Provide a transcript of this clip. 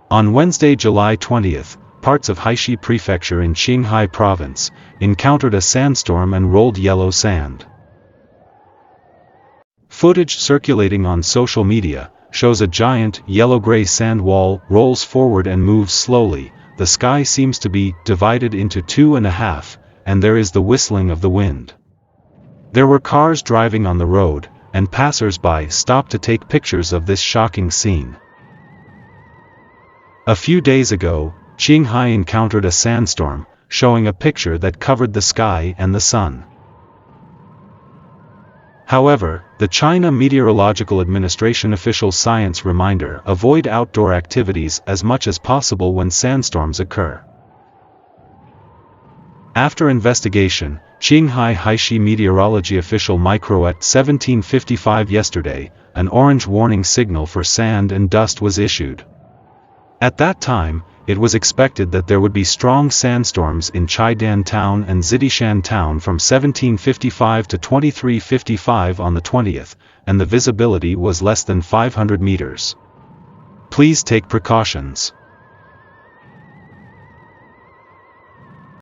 On Wednesday, July 20th, parts of Qinghai Prefecture in Qinghai Province encountered a sandstorm and rolled yellow sand. Footage circulating on social media shows a giant, yellow-gray sand wall rolls forward and moves slowly. The sky seems to be divided into 2.5, and there is the whistling of the wind. There were cars driving on the road, and passers-by stopped to take pictures of this shocking scene. A few days ago, Qinghai encountered a sandstorm, showing a picture that covered the sky and the sun. However, the China Meteorological Administration official science reminder: avoid outdoor activities as much as possible when sandstorms occur. After investigation, Qinghai meteorology official micro at 17:55 yesterday, an orange warning signal for sand and dust was issued. At that time, it was expected that there would be strong sandstorms in Chaidan town and Zidishan town from 17:55 to 23:55 on the 20th, and the visibility was less than 500 meters. Please take precautions.